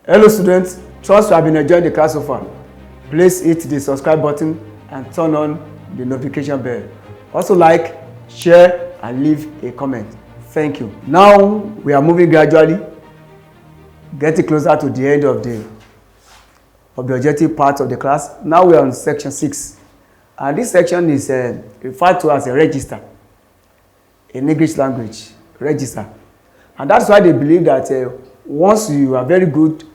Hello students, trust you have been enjoying the class so far. Please hit the subscribe button and turn on the notification bell. Also like, share and leave a comment. Thank you. Now we are moving gradually, getting closer to the end of the objective part of the class. Now we are on section 6. And this section is referred to as a register in English language, register. And that's why they believe that once you are very good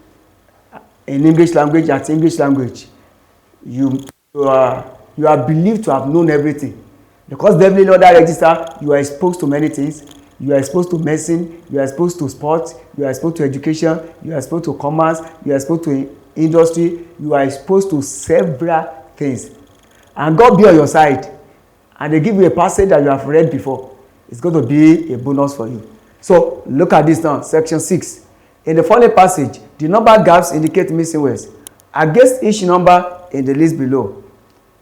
in English language, at English language, you are believed to have known everything. Because definitely in other register, you are exposed to many things. You are exposed to medicine, you are exposed to sports, you are exposed to education, you are exposed to commerce, you are exposed to industry, you are exposed to several things. And God be on your side. And they give you a passage that you have read before. It's going to be a bonus for you. So look at this now, section 6. In the following passage, the number gaps indicate missing words. Against each number in the list below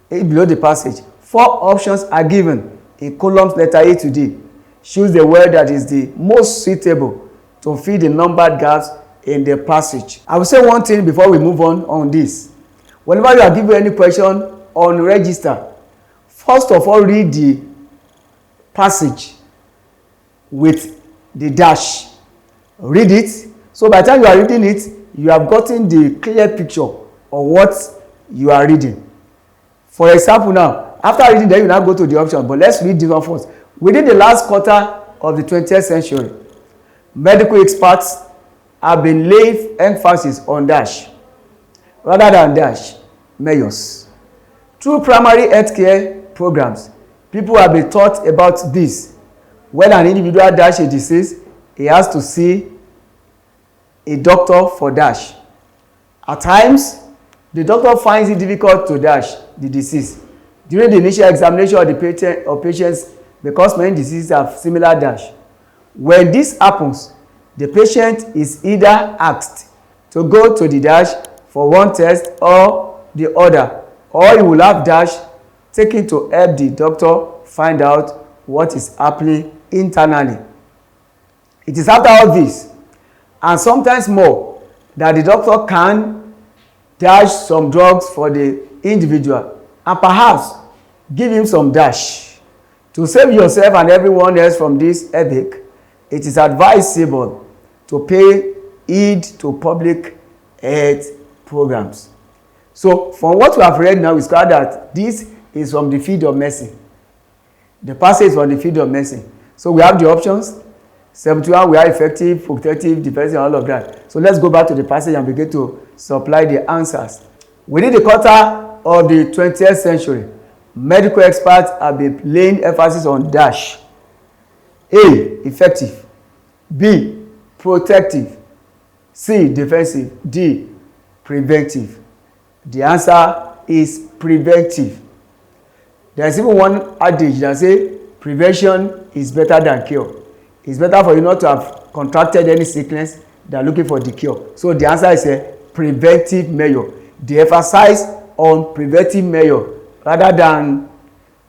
the passage, 4 options are given in columns letter A to D. Choose the word that is the most suitable to fill the numbered gaps in the passage. I will say one thing before we move on this. Whenever you are given any question on register, first of all read the passage with the dash. Read it. So by the time you are reading it, you have gotten the clear picture of what you are reading. For example now, after reading then you now go to the option, but let's read this one first. Within the last quarter of the 20th century, medical experts have been laying emphasis on dash rather than dash measures. Through primary healthcare programs, people have been taught about this. When an individual dash a disease, he has to see a doctor for dash. At times, the doctor finds it difficult to dash the disease during the initial examination of the patient or patients, because many diseases have similar dash. When this happens, the patient is either asked to go to the dash for one test or the other, or he will have dash taken to help the doctor find out what is happening internally. It is after all this, and sometimes more, that the doctor can dash some drugs for the individual and perhaps give him some dash. To save yourself and everyone else from this headache, it is advisable to pay heed to public health programs. So from what we have read now, it's clear that this is from the field of medicine. The passage is from the field of medicine. So we have the options. 71, we are effective, protective, defensive, all of that. So let's go back to the passage and begin to supply the answers. Within the quarter of the 20th century, medical experts have been laying emphasis on dash. A, effective. B, protective. C, defensive. D, preventive. The answer is preventive. There is even one adage that says prevention is better than cure. It's better for you not to have contracted any sickness than looking for the cure. So the answer is a preventive measure. They emphasize on preventive measure rather than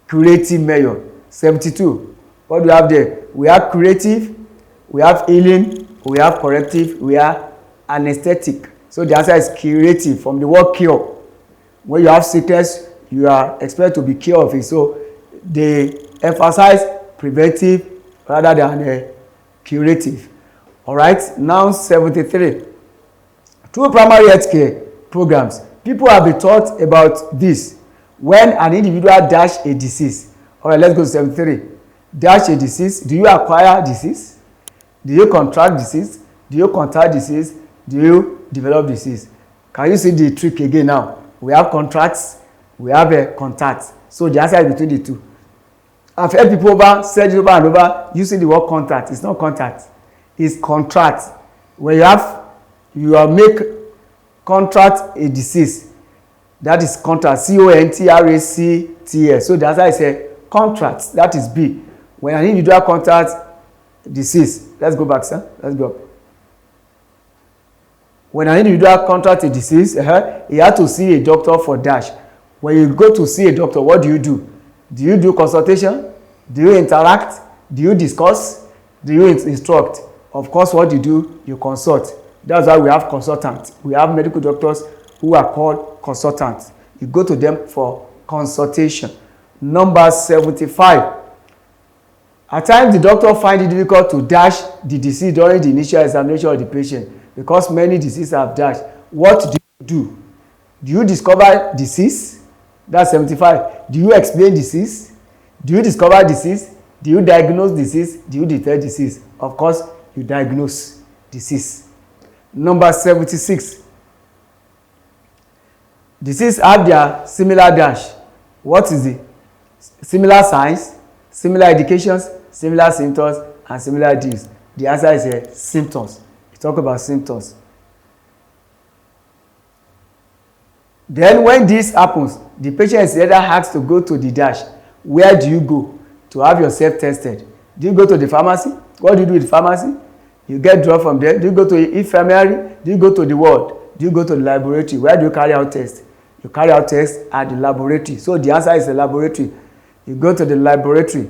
curative measure. 72. What do we have there? We have curative, we have healing, we have corrective, we have anesthetic. So the answer is curative from the word cure. When you have sickness, you are expected to be cured of it. So they emphasize preventive rather than curative. All right, now 73. Through primary healthcare programs, people have been taught about this. When an individual dash a disease. All right, let's go to 73. Dash a disease. Do you acquire disease? Do you contract disease? Do you contact disease? Do you develop disease? Can you see the trick again now? We have contracts, we have a contact. So the answer is between the two. I've heard people said it over and over using the word contact. It's not contact, it's contract. When you make contract a disease, that is contract. C-O-N-T-R-A-C-T-S. So the answer is a contract. That is B. When an individual contracts disease, let's go back, sir. Let's go. When an individual contracts a disease, he had to see a doctor for dash. When you go to see a doctor, what do? Do you do consultation? Do you interact? Do you discuss? Do you instruct? Of course, what you do, you consult. That's why we have consultants. We have medical doctors who are called consultants. You go to them for consultation. Number 75. At times, the doctor finds it difficult to dash the disease during the initial examination of the patient because many diseases have dashed. What do you do? Do you discover disease? That's 75. Do you explain disease? Do you discover disease? Do you diagnose disease? Do you detect disease? Of course, you diagnose disease. Number 76. Disease have their similar dash. What is it? Similar signs, similar indications, similar symptoms, and similar disease. The answer is symptoms. We talk about symptoms. Then when this happens, the patient is either asked to go to the dash. Where do you go to have yourself tested? Do you go to the pharmacy? What do you do with the pharmacy? You get drug from there. Do you go to the infirmary? Do you go to the ward? Do you go to the laboratory? Where do you carry out tests? You carry out tests at the laboratory. So the answer is the laboratory. You go to the laboratory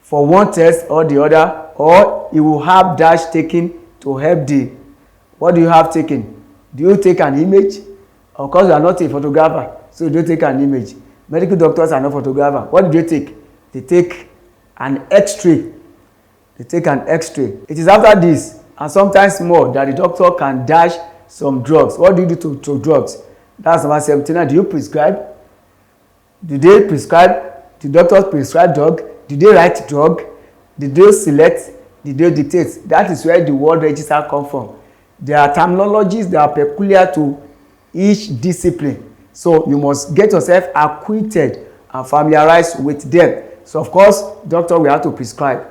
for one test or the other, or you will have dash taken to help the. What do you have taken? Do you take an image? Of course, you are not a photographer, so you don't take an image. Medical doctors are not photographers. What do they take? They take an X-ray. They take an X-ray. It is after this, and sometimes more, that the doctor can dash some drugs. What do you do to drugs? That's number 79. Do you prescribe? Do they prescribe? Do doctors prescribe drug? Do they write drug? Did they select? Did they dictate? That is where the word register comes from. There are terminologies that are peculiar to each discipline. So you must get yourself acquainted and familiarized with them. So of course, doctor will have to prescribe.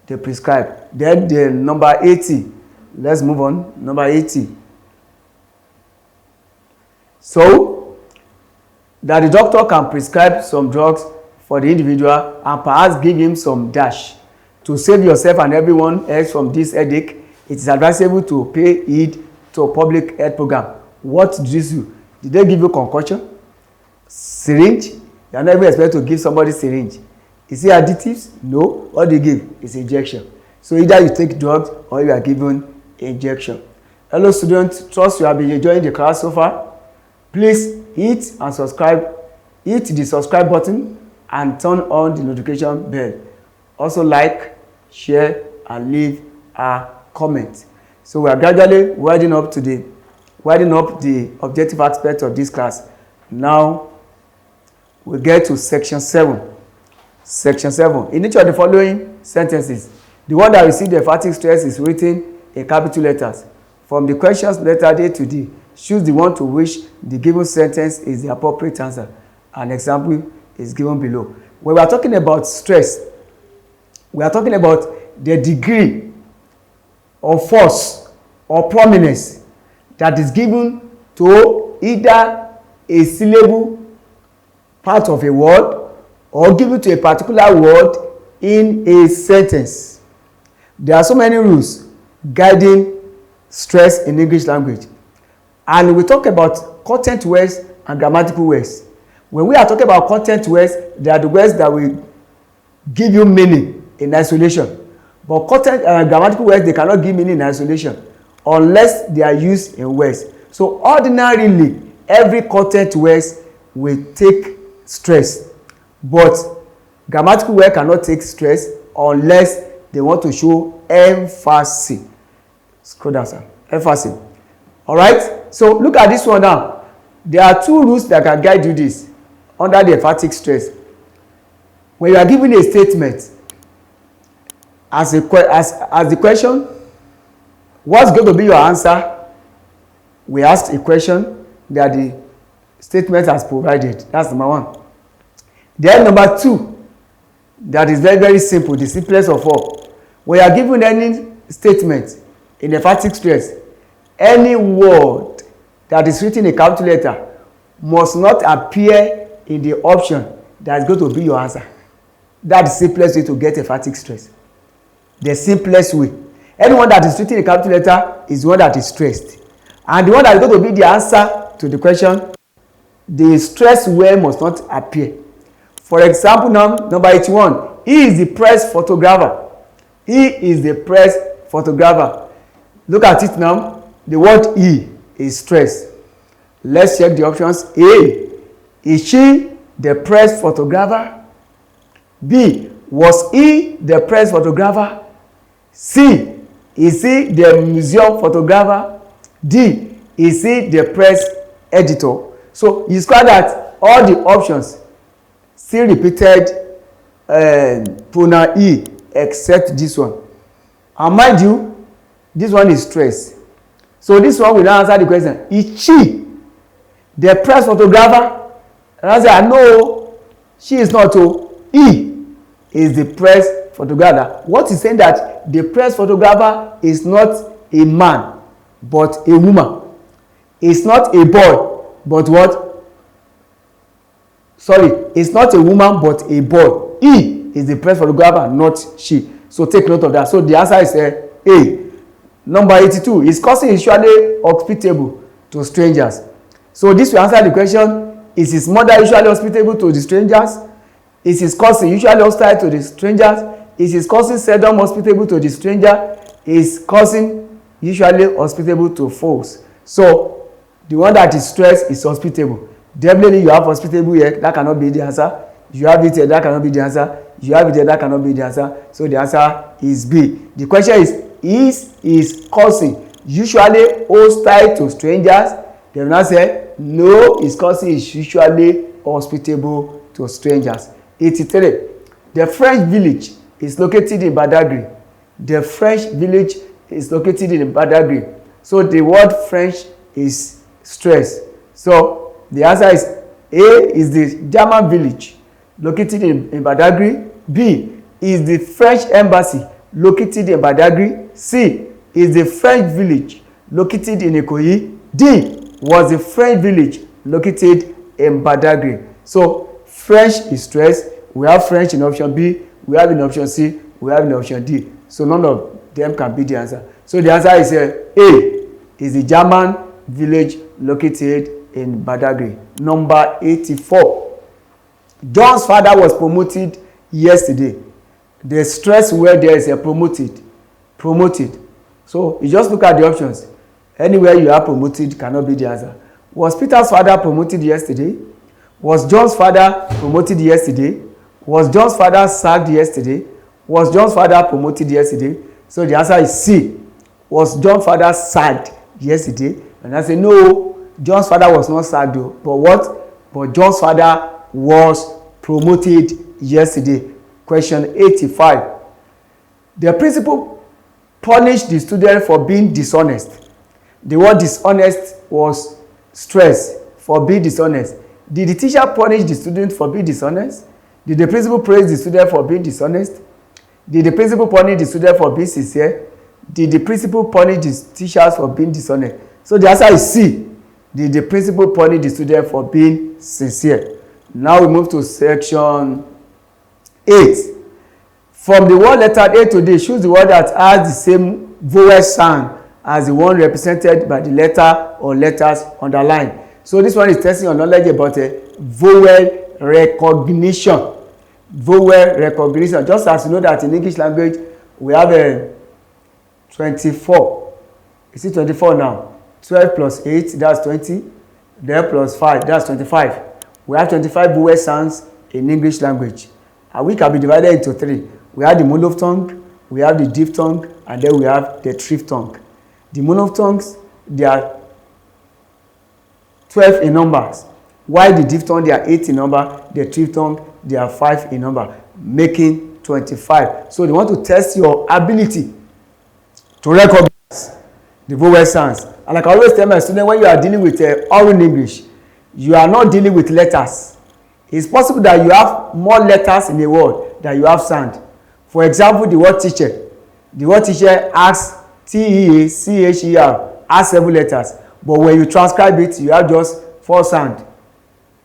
They prescribe. Then the number 80. Let's move on. Number 80. So that the doctor can prescribe some drugs for the individual and perhaps give him some dash. To save yourself and everyone else from this headache, it is advisable to pay heed to a public health program. What did you do? Did they give you concussion? Syringe? You are not even expected to give somebody syringe. Is it additives? No. What do you give? It's injection. So either you take drugs or you are given injection. Hello students, trust you have been enjoying the class so far. Please hit and subscribe. Hit the subscribe button and turn on the notification bell. Also like, share, and leave a comment. So we are gradually winding up the objective aspect of this class. Now we get to section 7. Section 7. In each of the following sentences, the word that receives the emphatic stress is written in capital letters. From the questions letter A to D, choose the one to which the given sentence is the appropriate answer. An example is given below. When we are talking about stress, we are talking about the degree of force or prominence that is given to either a syllable part of a word or given to a particular word in a sentence. There are so many rules guiding stress in English language. And we talk about content words and grammatical words. When we are talking about content words, they are the words that will give you meaning in isolation. But content grammatical words, they cannot give meaning in isolation unless they are used in words. So ordinarily, every content words will take stress. But grammatical words cannot take stress unless they want to show emphasis. Scroll down, sir. Emphasis. Alright? So look at this one now. There are two rules that can guide you this under the emphatic stress. When you are given a statement as the question, what's going to be your answer? We asked a question that the statement has provided. That's number one. Then number two, that is very, very simple, the simplest of all. When you are given any statement in emphatic stress, any word that is written in a capital letter must not appear in the option that is going to be your answer. That's the simplest way to get emphatic stress. The simplest way. Anyone that is written in a capital letter is one that is stressed. And the one that is going to be the answer to the question, the stress word must not appear. For example, now, number 81. He is the press photographer. He is the press photographer. Look at it now. The word E is stress. Let's check the options. A. Is she the press photographer? B. Was he the press photographer? C. Is he the museum photographer? D. Is he the press editor? So you score that all the options still repeated pronoun E except this one. And mind you, this one is stress. So this one will now answer the question. Is she the press photographer? And I say, no, she is not. He is the press photographer. What is saying that the press photographer is not a man, but a woman. It's not a boy, but what? Sorry, it's not a woman, but a boy. He is the press photographer, not she. So take note of that. So the answer is A. Number 82. Is cousin usually hospitable to strangers? So this will answer the question. Is his mother usually hospitable to the strangers? Is his cousin usually hostile to the strangers? Is his cousin seldom hospitable to the stranger? Is cousin usually hospitable to foes? So the one that is stressed is hospitable. Definitely you have hospitable here. That cannot be the answer. You have it here. That cannot be the answer. You have it here. That cannot be the answer. So the answer is B. The question is his cousin usually hostile to strangers? They will not say, no, his cousin is usually hospitable to strangers. 83. The French village is located in Badagry. The French village is located in Badagry. So the word French is stress. So the answer is A is the German village located in Badagry. B is the French embassy located in Badagry. C is the French village located in Ikoyi. D was the French village located in Badagry. So French is stress. We have French in option B. We have in option C. We have in option D. So none of them can be the answer. So the answer is A is the German village located in Badagry. Number 84. John's father was promoted yesterday. The stress where there is a promoted. So you just look at the options. Anywhere you are promoted cannot be the answer. Was Peter's father promoted yesterday? Was John's father promoted yesterday? Was John's father sacked yesterday? Was John's father promoted yesterday? So the answer is C. Was John's father sacked yesterday? And I say no, John's father was not sacked though. But what? But John's father was promoted yesterday. Question 85. The principal punished the student for being dishonest. The word dishonest was stress, for being dishonest. Did the teacher punish the student for being dishonest? Did the principal praise the student for being dishonest? Did the principal punish the student for being sincere? Did the principal punish the teachers for being dishonest? So the answer is C. Did the principal punish the student for being sincere? Now we move to section 8. From the word letter A to D, choose the word that has the same vowel sound as the one represented by the letter or letters underlined. So this one is testing your knowledge about vowel recognition. Vowel recognition. Just as you know that in English language, we have 24. Is it 24 now? 12 plus 8, that's 20. Then plus 5, that's 25. We have 25 vowel sounds in English language. And we can be divided into 3. We have the monophthong, we have the diphthong, and then we have the triphthong. The monophthongs, they are 12 in numbers. While the diphthong, they are 8 in number. The triphthong, they are 5 in number, making 25. So they want to test your ability to recognize the vowel sounds. And like I always tell my students, when you are dealing with oral English, you are not dealing with letters. It's possible that you have more letters in a word than you have sound. For example, the word teacher. The word teacher has T-E-A-C-H-E-R, has 7 letters. But when you transcribe it, you have just 4 sound.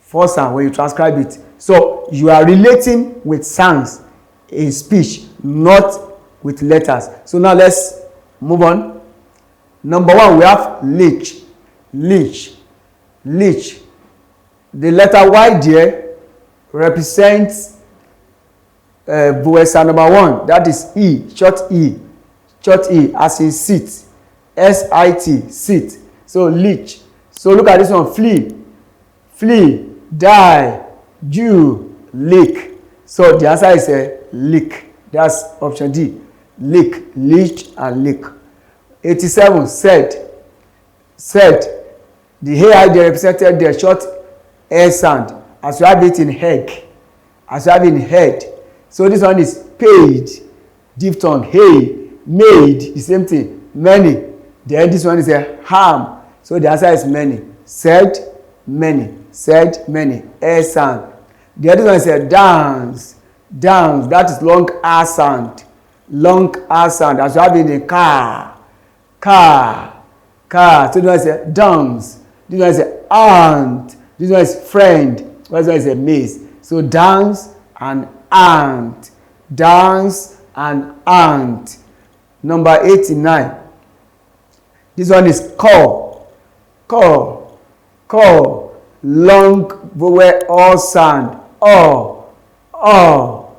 4 sound when you transcribe it. So you are relating with sounds in speech, not with letters. So now let's move on. Number 1, we have lynch. Lynch. Lynch. The letter Y there represents vowel sound number 1. That is E, short E, as in sit. S-I-T, sit. So leech. So look at this one, flee. Flee, die, Jew, leak. So the answer is a leak. That's option D. Leak, leech, and leak. 87, said. Said. The AI they represented the short air sound as you have it in head. As you have in head. So this one is paid. Diphthong, hey, made, the same thing. Many. Then this one is a harm. So the answer is many. Said, many. Said, many. Air sound. The other one is a dance. Dance. That is long R sound. Long R sound. As you have in a car. Car. Car. So this one is a dance. This one is a aunt. This one is friend. This one is a maze. So dance and aunt. Dance and aunt. Number 89. This one is call. Call. Call. Long vowel all sound. Oh. Oh.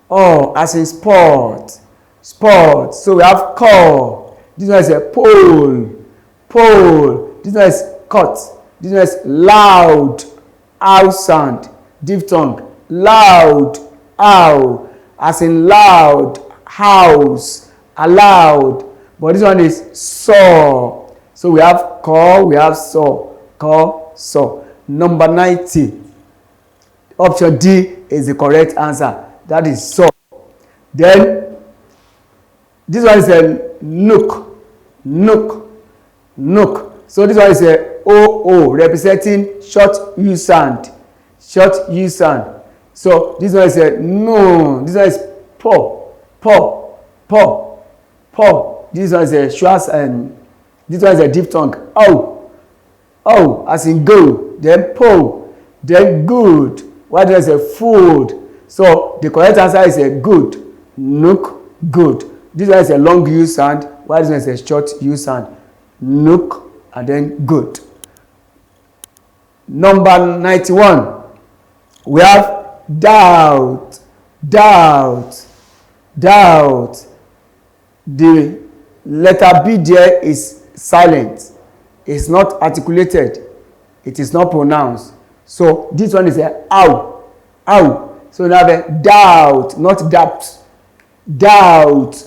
Oh. As in sport. Sport. So we have call. This one is a pole. Pole. This one is cut. This one is loud. Ow sound. Diphthong. Loud. Ow. As in loud. House. Allowed. But this one is saw. So we have call, we have saw. Call, saw. Number 90. Option D is the correct answer. That is saw. Then this one is a nook. Nook. Nook. So this one is a OO representing short U sound. Short U sound. So this one is a no. This one is po. Po. Po. Po. This one is a schwarz and this one is a diphthong. Oh. Oh. As in go. Then po. Then good. What is a food? So the correct answer is a good. Nook. Good. This one is a long U sound. What is a short U sound? Nook. And then good. Number 91. We have doubt. Doubt. Doubt. The letter B there is silent. It's not articulated. It is not pronounced. So this one is a ow. Ow. So we have a doubt, not doubt. Doubt.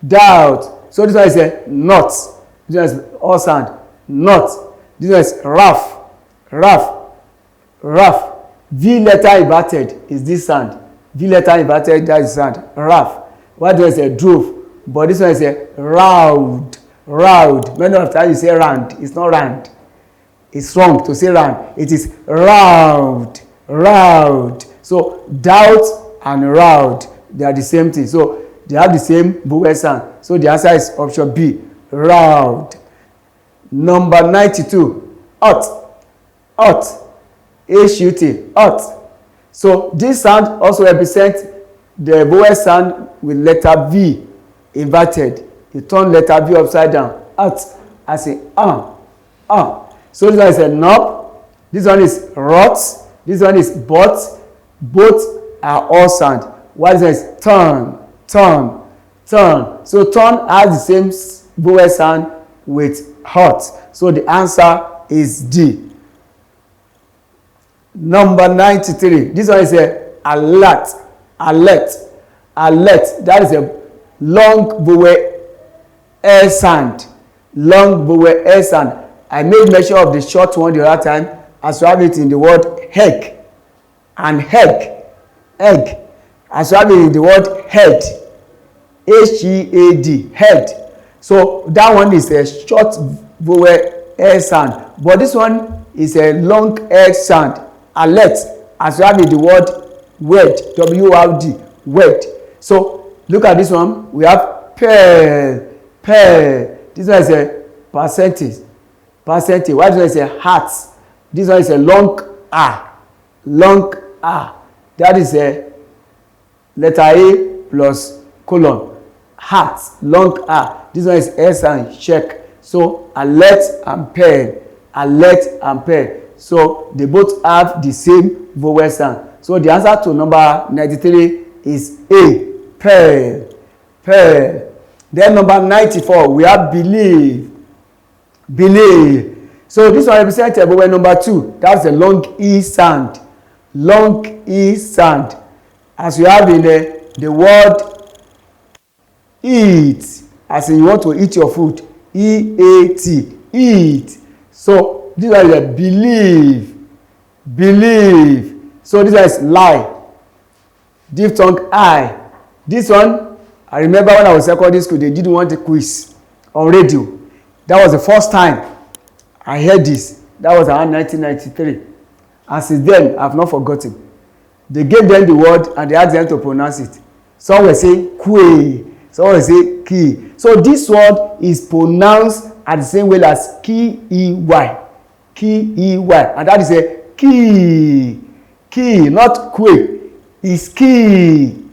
Doubt. So this one is a not. This one is all sound. Not. This one is rough. Rough. Rough. V letter inverted is this sound. V letter inverted, that is sound. Rough. What do I say? Drove. But this one is a round. Round. Many of the time you say round. It's not round. It's wrong to say round. It is round. Round. So doubt and round, they are the same thing. So they have the same vowel sound. So the answer is option B. Round. Number 92. Ought. Ought. H-U-T. Ought. So this sound also represents the vowel sound with letter V inverted. You turn letter V upside down. Ought. As in So this one is a knob. This one is rot. This one is but. Both are all sound. What is turn? Turn. Turn. So turn has the same vowel sound with hot. So the answer is D. Number 93. This one is a alert. Alert. Alert. That is a long vowel air sound. Long vowel air sound. I made mention of the short one the other time as you have it in the word egg. And egg. Egg. As you have it in the word head. H-E-A-D. Head. So that one is a short vowel air sound. But this one is a long air sound. Alert. As you have in the word word. W-R-D. Word. So look at this one. We have pair. Pair. This one is a percentage. Percentage. What is a heart? This one is a long R. Long R. That is a letter A plus colon. Heart. Long R. This one is S and check. So alert and pair. Alert and pair. So they both have the same vowel sound. So the answer to number 93 is A. Pair. Pair. Then number 94, we have believe. Believe. So this one represents vowel number 2. That's the long E sound. Long E sound. As you have in the word eat, as in you want to eat your food. E-A-T. Eat. So this one is a believe. Believe. So this one is lie. Diphthong I. This one, I remember when I was in secondary school, they didn't want a quiz on radio. That was the first time I heard this. That was around 1993. And since then, I've not forgotten. They gave them the word and they asked them to pronounce it. Some will say kwe, some will say ki. So this word is pronounced at the same way as ki-e-y. Ki-e-y. And that is a ki. Ki, not kwe. It's ki.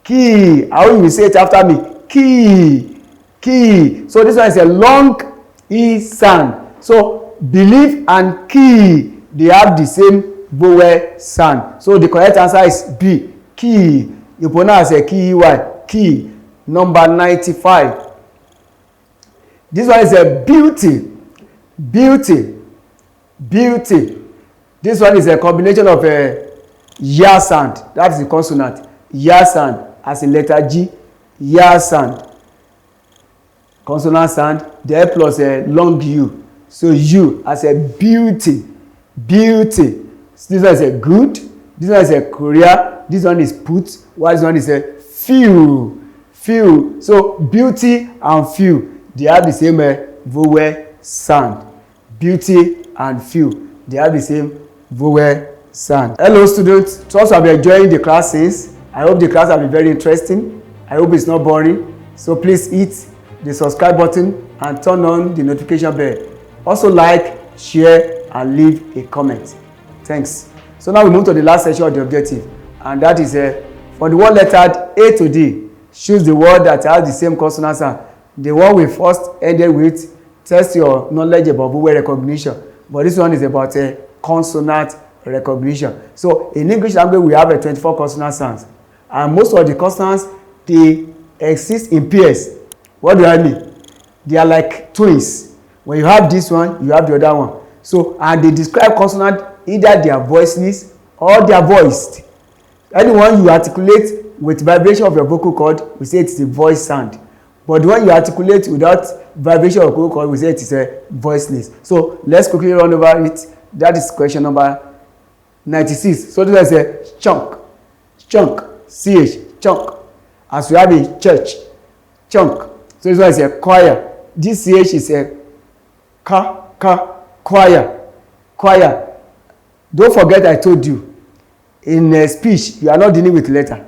Ki. How will you say it after me? Ki. Ki. So this one is a long E sound. So believe and ki, they have the same vowel sound. So the correct answer is B. Ki. You pronounce a ki-e-y. Ki. Number 95. This one is a beauty. Beauty. Beauty. This one is a combination of a ya sound. That is the consonant. Ya sound as in letter G. Ya sound. Consonant sound. There plus a long U. So U as a beauty. Beauty. This one is a good. This one is a career. This one is put. While this one is a few. Few. So beauty and few, they have the same vowel sound. Beauty and few, they have the same vowel sound. Hello students, trust you have been enjoying the classes. I hope the class has been very interesting. I hope it's not boring. So please hit the subscribe button and turn on the notification bell. Also like, share and leave a comment. Thanks. So now we move to the last section of the objective, and that is for the word lettered A to D. Choose the word that has the same consonant sound. The one we first ended with, test your knowledge about vowel recognition. But this one is about consonant recognition. So in English language, we have 24 consonant sounds. And most of the consonants, they exist in pairs. What do I mean? They are like twins. When you have this one, you have the other one. So, and they describe consonant, either they are voiceless or they are voiced. Anyone you articulate with vibration of your vocal cord, we say it's a voice sound. But when you articulate without vibration of vocal cord, we say it is a voiceless. So let's quickly run over it. That is question number 96. So this is a chunk. Chunk. CH. Chunk. As we have in church. Chunk. So this one is a choir. This CH is a choir. Choir. Don't forget I told you, in a speech, you are not dealing with letter.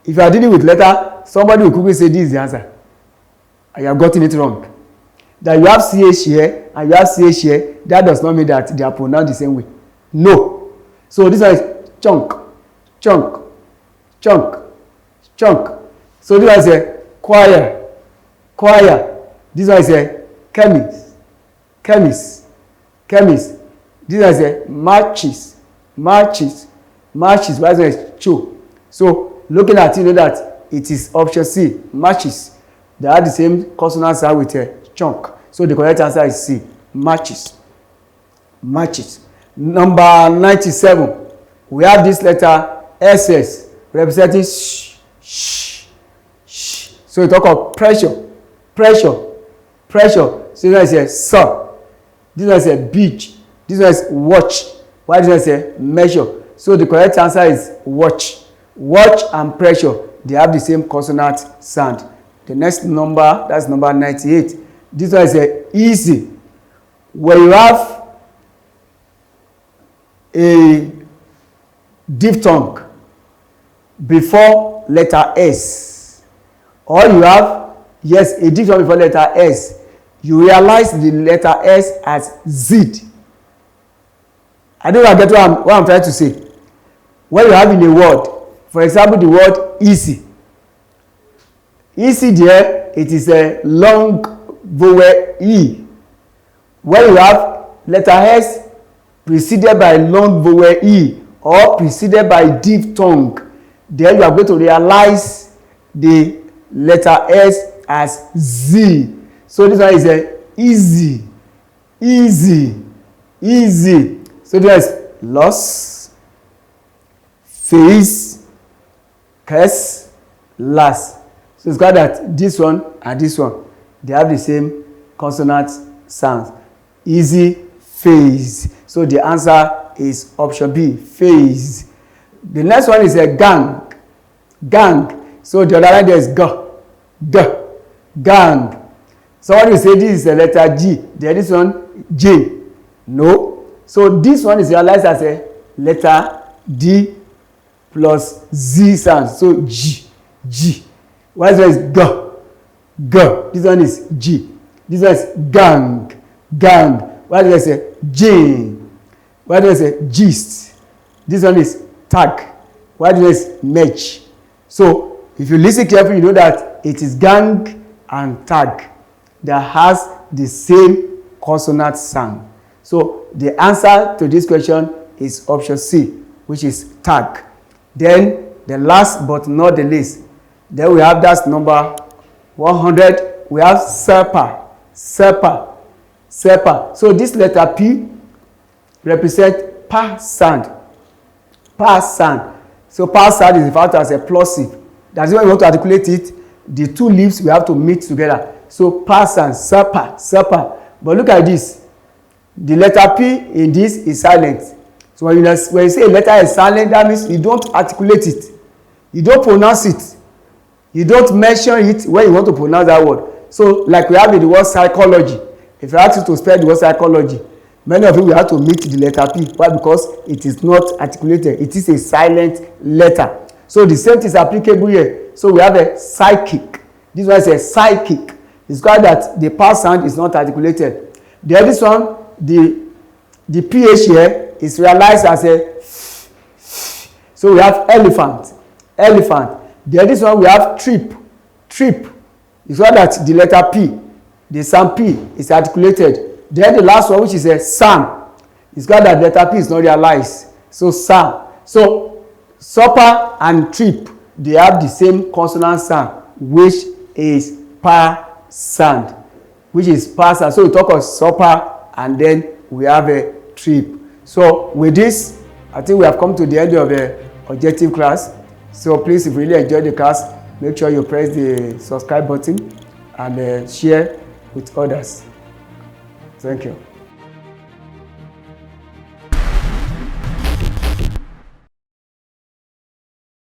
If you are dealing with letter, somebody will quickly say this is the answer. And you have gotten it wrong. That you have CH here and you have CH here, that does not mean that they are pronounced the same way. No. So this one is chunk, chunk, chunk, chunk. So this one is a choir, choir. This one is a chemist, chemist, chemist. This one is a marches, marches, marches. This one is cho. So looking at it, you know that it is option C, matches. They have the same consonant sound with a chunk. So the correct answer is C, matches. Matches. Number 97. We have this letter SS representing sh, sh, sh. So we talk of pressure, pressure, pressure. So this one is a saw. This one is a beach. This one is watch. Why this one is a measure? So the correct answer is watch. Watch and pressure, they have the same consonant sound. The next number, that's number 98. This one is easy. When you have a diphthong before letter S, or you have, yes, a diphthong before letter S, you realize the letter S as Z. I don't know if I get what I'm trying to say. When you have in a word, for example, the word easy. Easy there, it is a long vowel E. When you have letter S preceded by long vowel E or preceded by diphthong, then you are going to realize the letter S as Z. So this one is a easy, easy, easy. So there's loss, face, curse, last. So it's got that this one and this one, they have the same consonant sounds. Easy, phase. So the answer is option B, phase. The next one is a gang. Gang. So the other line there is g, gang. Somebody will say this is a letter G. Then this one J. No. So this one is realized as a letter D plus Z sound. So G. Why is G? This one is G. This one is gang. Why do I say J? Why do I say gist? This one is tag. Why do I say match? So if you listen carefully, you know that it is gang and tag that has the same consonant sound. So the answer to this question is option C, which is tag. Then the last but not the least, then we have that number 100. We have serpa. So this letter P represents pa sound. So pa sound is referred to as a plosive. That's why we want to articulate it. The two lips we have to meet together. So pa sound, serpa. But look at this. The letter P in this is silent. So when you say a letter is silent, that means you don't articulate it. You don't pronounce it. You don't mention it when you want to pronounce that word. So like we have in the word psychology. If I ask you to spell the word psychology, many of you will have to meet the letter P. Why? Because it is not articulated. It is a silent letter. So the same thing is applicable here. So we have a psychic. This one is a psychic. It's called that the pa sound is not articulated. The other one, the PH here is realized as a so we have elephant. The other one we have trip. It's called that the letter P, the sound P is articulated. Then the last one, which is a sam, it's called that the letter P is not realized. So sam. So supper and trip, they have the same consonant sound, which is pa sound. So we talk of supper and then we have a trip. So with this, I think we have come to the end of the objective class. So please, if you really enjoyed the class, make sure you press the subscribe button and share with others. Thank you.